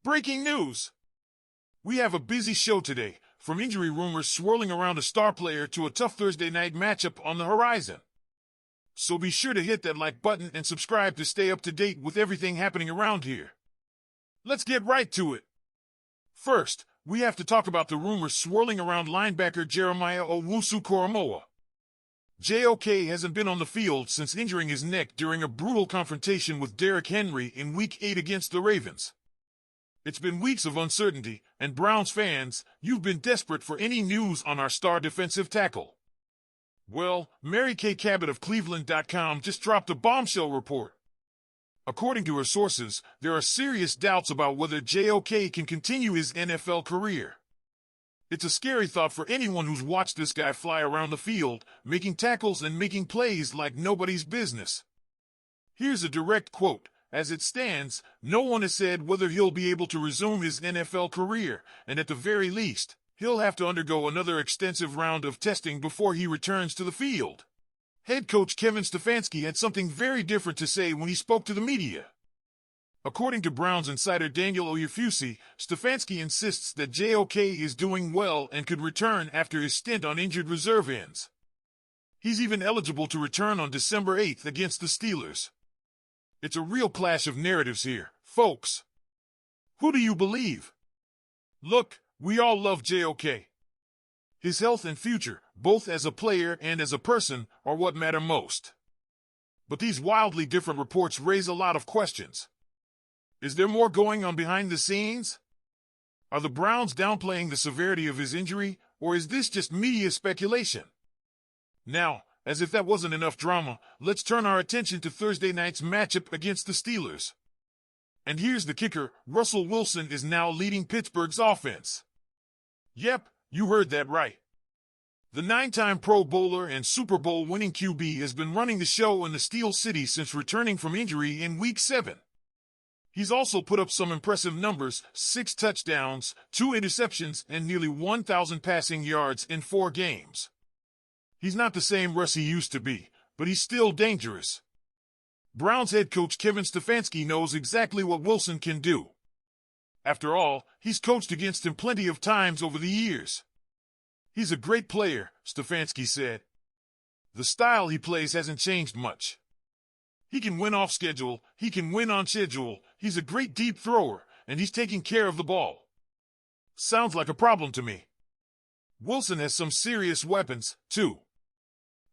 Breaking news! We have a busy show today, from injury rumors swirling around a star player to a tough Thursday night matchup on the horizon. So be sure to hit that like button and subscribe to stay up to date with everything happening around here. Let's get right to it. First, we have to talk about the rumors swirling around linebacker Jeremiah Owusu-Koramoah. JOK hasn't been on the field since injuring his neck during a brutal confrontation with Derrick Henry in Week 8 against the Ravens. It's been weeks of uncertainty, and Browns fans, you've been desperate for any news on our star defensive tackle. Well, Mary Kay Cabot of Cleveland.com just dropped a bombshell report. According to her sources, there are serious doubts about whether JOK can continue his NFL career. It's a scary thought for anyone who's watched this guy fly around the field, making tackles and making plays like nobody's business. Here's a direct quote. As it stands, no one has said whether he'll be able to resume his NFL career, and at the very least, he'll have to undergo another extensive round of testing before he returns to the field. Head coach Kevin Stefanski had something very different to say when he spoke to the media. According to Browns insider Daniel Oyefusi, Stefanski insists that JOK is doing well and could return after his stint on injured reserve ends. He's even eligible to return on December 8th against the Steelers. It's a real clash of narratives here, folks. Who do you believe? Look, we all love JOK. His health and future, both as a player and as a person, are what matter most. But these wildly different reports raise a lot of questions. Is there more going on behind the scenes? Are the Browns downplaying the severity of his injury, or is this just media speculation? Now, as if that wasn't enough drama, let's turn our attention to Thursday night's matchup against the Steelers. And here's the kicker, Russell Wilson is now leading Pittsburgh's offense. Yep, you heard that right. The 9-time Pro Bowler and Super Bowl winning QB has been running the show in the Steel City since returning from injury in Week 7. He's also put up some impressive numbers, 6 touchdowns, 2 interceptions, and nearly 1,000 passing yards in 4 games. He's not the same Russ he used to be, but he's still dangerous. Browns head coach Kevin Stefanski knows exactly what Wilson can do. After all, he's coached against him plenty of times over the years. He's a great player, Stefanski said. The style he plays hasn't changed much. He can win off schedule, he can win on schedule, he's a great deep thrower, and he's taking care of the ball. Sounds like a problem to me. Wilson has some serious weapons, too.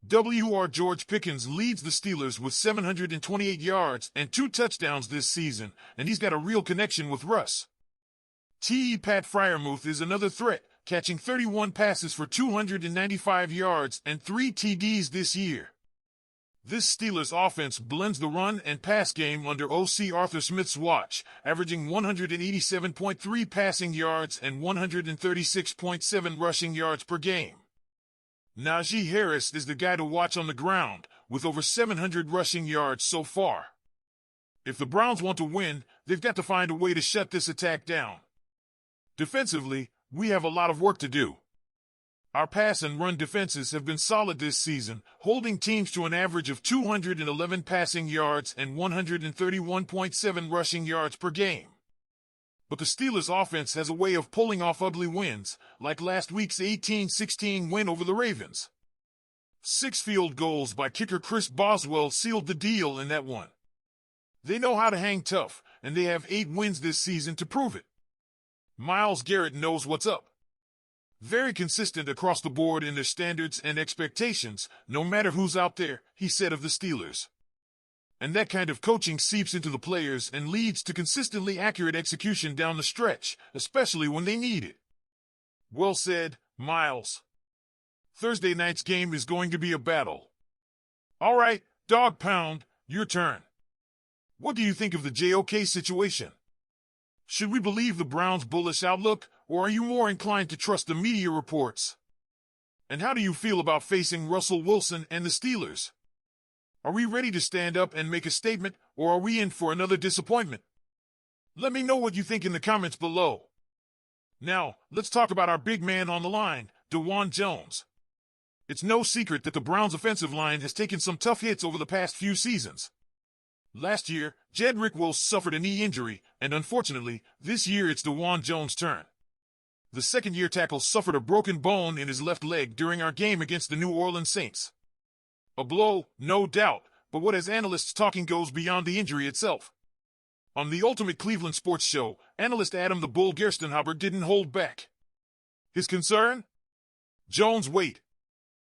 W.R. George Pickens leads the Steelers with 728 yards and 2 touchdowns this season, and he's got a real connection with Russ. T.E. Pat Freiermuth is another threat, catching 31 passes for 295 yards and 3 TDs this year. This Steelers offense blends the run and pass game under O.C. Arthur Smith's watch, averaging 187.3 passing yards and 136.7 rushing yards per game. Najee Harris is the guy to watch on the ground, with over 700 rushing yards so far. If the Browns want to win, they've got to find a way to shut this attack down. Defensively, we have a lot of work to do. Our pass and run defenses have been solid this season, holding teams to an average of 211 passing yards and 131.7 rushing yards per game. But the Steelers' offense has a way of pulling off ugly wins, like last week's 18-16 win over the Ravens. 6 field goals by kicker Chris Boswell sealed the deal in that one. They know how to hang tough, and they have 8 wins this season to prove it. Myles Garrett knows what's up. Very consistent across the board in their standards and expectations, no matter who's out there, he said of the Steelers. And that kind of coaching seeps into the players and leads to consistently accurate execution down the stretch, especially when they need it. Well said, Myles. Thursday night's game is going to be a battle. All right, Dawg Pound, your turn. What do you think of the JOK situation? Should we believe the Browns' bullish outlook, or are you more inclined to trust the media reports? And how do you feel about facing Russell Wilson and the Steelers? Are we ready to stand up and make a statement, or are we in for another disappointment? Let me know what you think in the comments below. Now, let's talk about our big man on the line, Dawand Jones. It's no secret that the Browns' offensive line has taken some tough hits over the past few seasons. Last year, Jedrick Wills suffered a knee injury, and unfortunately, this year it's Dawg Jones' turn. The second-year tackle suffered a broken bone in his left leg during our game against the New Orleans Saints. A blow, no doubt, but what has analysts talking goes beyond the injury itself. On the Ultimate Cleveland Sports Show, analyst Adam the Bull Gerstenhaber didn't hold back. His concern? Jones' weight.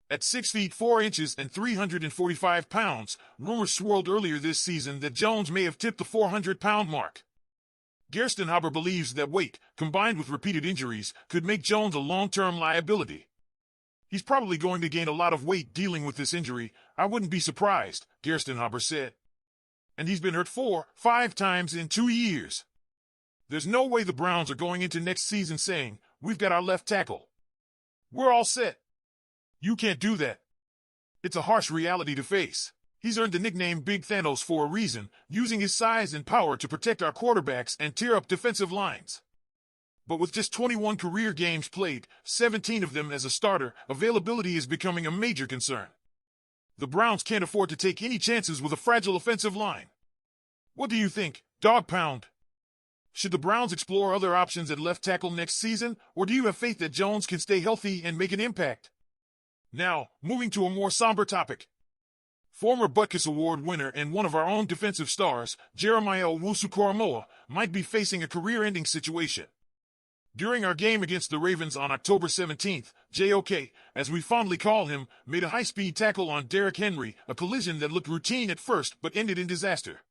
At 6 feet 4 inches and 345 pounds, rumors swirled earlier this season that Jones may have tipped the 400-pound mark. Gerstenhaber believes that weight, combined with repeated injuries, could make Jones a long-term liability. He's probably going to gain a lot of weight dealing with this injury. I wouldn't be surprised, Gerstenhaber said. And he's been hurt 4-5 times in 2 years. There's no way the Browns are going into next season saying, "We've got our left tackle. We're all set." You can't do that. It's a harsh reality to face. He's earned the nickname Big Thanos for a reason, using his size and power to protect our quarterbacks and tear up defensive lines. But with just 21 career games played, 17 of them as a starter, availability is becoming a major concern. The Browns can't afford to take any chances with a fragile offensive line. What do you think, Dawg Pound? Should the Browns explore other options at left tackle next season, or do you have faith that Jones can stay healthy and make an impact? Now, moving to a more somber topic. Former Butkus Award winner and one of our own defensive stars, Jeremiah Owusu-Koramoah, might be facing a career-ending situation. During our game against the Ravens on October 17th, JOK, as we fondly call him, made a high-speed tackle on Derrick Henry, a collision that looked routine at first but ended in disaster.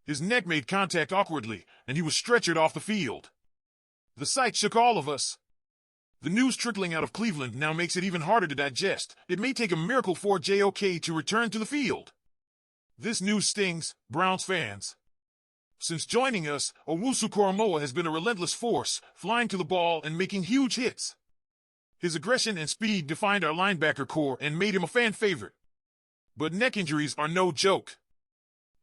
His neck made contact awkwardly, and he was stretchered off the field. The sight shook all of us. The news trickling out of Cleveland now makes it even harder to digest. It may take a miracle for JOK to return to the field. This news stings, Browns fans. Since joining us, Owusu-Koramoah has been a relentless force, flying to the ball and making huge hits. His aggression and speed defined our linebacker core and made him a fan favorite. But neck injuries are no joke.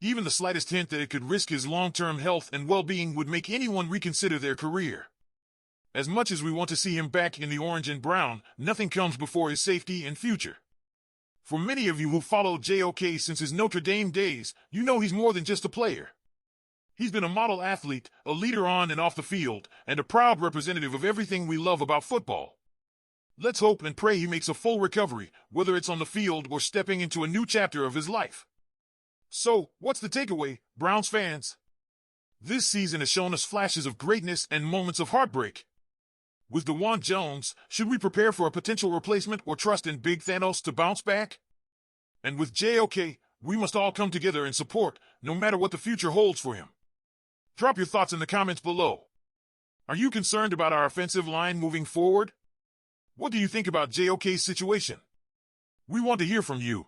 Even the slightest hint that it could risk his long-term health and well-being would make anyone reconsider their career. As much as we want to see him back in the orange and brown, nothing comes before his safety and future. For many of you who followed JOK since his Notre Dame days, you know he's more than just a player. He's been a model athlete, a leader on and off the field, and a proud representative of everything we love about football. Let's hope and pray he makes a full recovery, whether it's on the field or stepping into a new chapter of his life. So, what's the takeaway, Browns fans? This season has shown us flashes of greatness and moments of heartbreak. With Dawg Jones, should we prepare for a potential replacement or trust in Big Thanos to bounce back? And with JOK, we must all come together and support, no matter what the future holds for him. Drop your thoughts in the comments below. Are you concerned about our offensive line moving forward? What do you think about JOK's situation? We want to hear from you.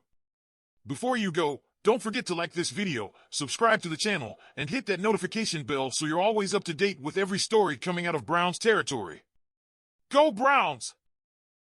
Before you go, don't forget to like this video, subscribe to the channel, and hit that notification bell so you're always up to date with every story coming out of Browns territory. Go Browns!